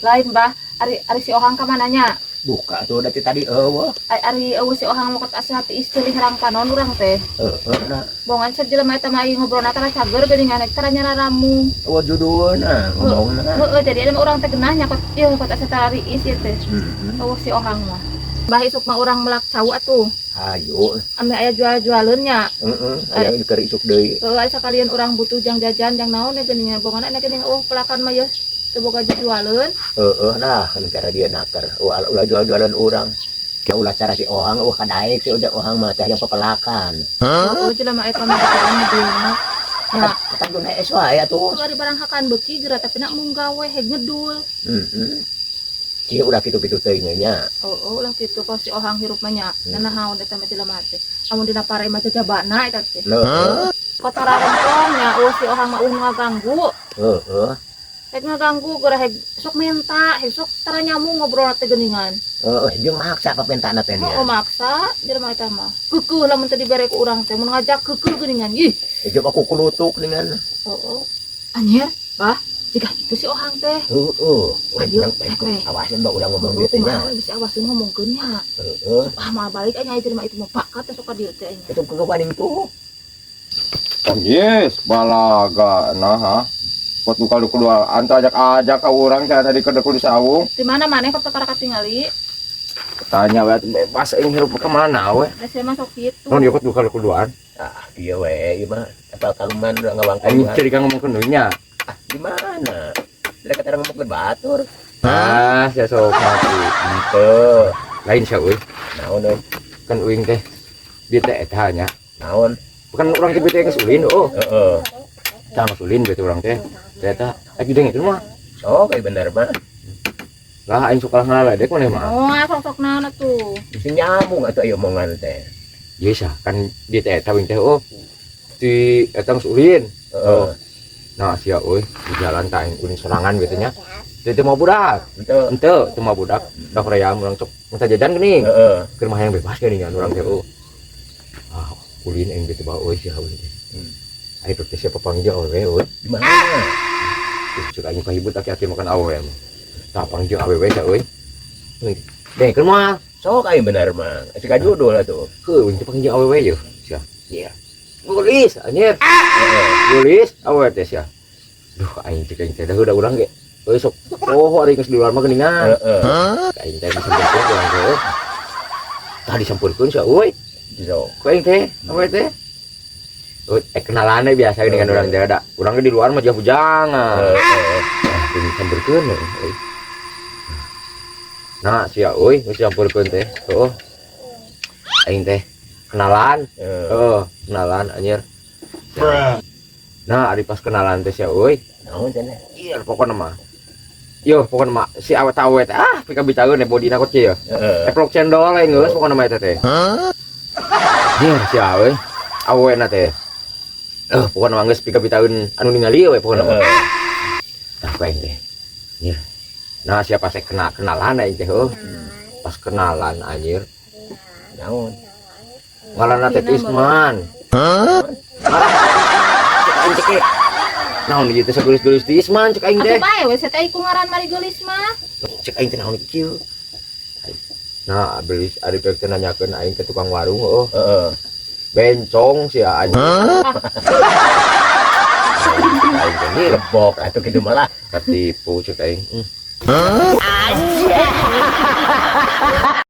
Lain bah, ari si Ohang ka mananya. Buka tuh dari tadi eueuh. Ari eueuh si Ohang mokot asihati istri harang panon urang teh. Nah. Bongan sa jelema eta mah ngobrolna tara cager geuningan tara nyararamu. Eueuh judulna ngomongna. Heeh, jadi ada urang teh geunah nyakot ieu kot asa tari ieu teh. Eueuh si Ohang mah. Bah isuk mah urang melak cau atuh. Ayo. Ame aya jual-jualeun nya. Aya keur isuk deui. Ari sakalian urang butuh jang jajan jang naon geuningan bongan ana geuning pelakan mah geus teu boga jualan. Nah, kan cara dia nakar. Ulah jual-jualan orang. Kayak ulah cara si Ohang, kadaek si udah Ohang mah teh yang pepelakan. Oh, jelema eta mah bakalan ngedulna. Ya, kan duna es wae atuh. ari barang hakan beuki geura tapi nak mung gawe heg ngedul. Cie udah kitu-kitu teuing nya. Ulah kitu kos si Ohang hirup mah nya. Nanahaun eta mah jelema teh. Amun dina pare mah jabana eta teh. Kotoran rempong nya si Ohang mah ngaganggu. Hek ngaganggu geura heg sok menta, heg sok tara nyamung ngobrol teh geuningan. Dia maksa papentana teh nya. Maksa jelema eta mah. Keukeuh lamun teu dibere ku urang teh mun ngajak keukeuh geuningan. Ih, jeung aku kulutuk dengan. Anyer, bah, jika itu si Ohang teh. Ayo, awasin mbak udah ngomong gitu nya. Bisa awasin ngomongkeun nya. Mah balik anya jelema itu mah pakat sok ka dieu teh nya. Itu kegawaning tuh. Yes, balaga nah. Pot buka kedua anta ajak ka urang teh tadi ke di saung. Di mana maneh kok teu katingali? Tanya we bebas aing hirup ke mana we. Da saya mah sok kitu. Mun ieu buka keduaan. Iya we, ieu mah apal kaluman udah ngawangkeun. Aing ceri ka ngomongkeun deui nya. Di mana? Da kata ngomongkeun batur. Sia sok mati. Henteu. Lain sia euy. Naon euy? Kan uing teh di teh eta nya. Naon? Bukan urang teh teh kesulin Heeh. Tang kesulin bete urang teh. Eta lagi dengerin mah. Sok ai bener mah. Lah aing suka ngaledek maneh mah. Sok naon atuh. Bisa nyambung atuh aya omongan teh. Yes kan di teh eta uing teh di eta kesulin. Nah sia euy di jalan teh aing kuning sorangan gitu nya. Teu mau budak. Henteu teu mau budak. Da hoream urang sok minta jajan geuning. Keur mah yang bebas geuningan urang teh kulin aing gitu bae euy sia euy. Ayo teh siapa panggil awewe euy. Di mana? Cuk aing ka ibu aki-aki makan awewe mah. Tah panggil awewe sia euy. Dengkeun moal. Sok ai bener mah. Cek judul atuh. Heuh teh panggil awewe yeuh. Sia. Iya. Gulis anjir. Gulis awewe teh sia. Duh aing cek aing teh da udah urang ge. Euy sok ari geus di luar mah geuningan. Aing teh disampurkeun urang teh. Tah disampurkeun sia euy. Sok aing teh awewe teh. Kenalannya biasa dengan orang teh ada. Urang di luar mah jang-jangan. Ini sampurkeun euy. Nah, sia euy geus sampurkeun teh. Heuh. Aing teh kenalan. Kenalan anjir. Nah, ari pas kenalan teh sia euy. Naon cenah? Iya, pokona mah. Yo, pokona mah si awet-awet pika bitaeun bodina kok cieu. Eplok cendol geus pokona mah eta teh. Iya, sia euy. Awena teh. Pokoknya mah geus pika bitaeun anu ningali we pokona mah. Nah, ku aing teh. Nya. Nah, siapa saya kenalan aing teh Pas kenalan anjir. Naon? Ngaranna teh Isman. Aing teh naon ieu teh sagelis-gelis di Isman cek aing teh. Atuh bae we saya ku ngaran mari geulis mah. Cek aing teh naon kieu. Nah, belis ari pek teh nanyakeun aing ke tukang warung bencong si anjing. Aing teh Lebok atuh kitu malah. katipu cek aing. Anjir.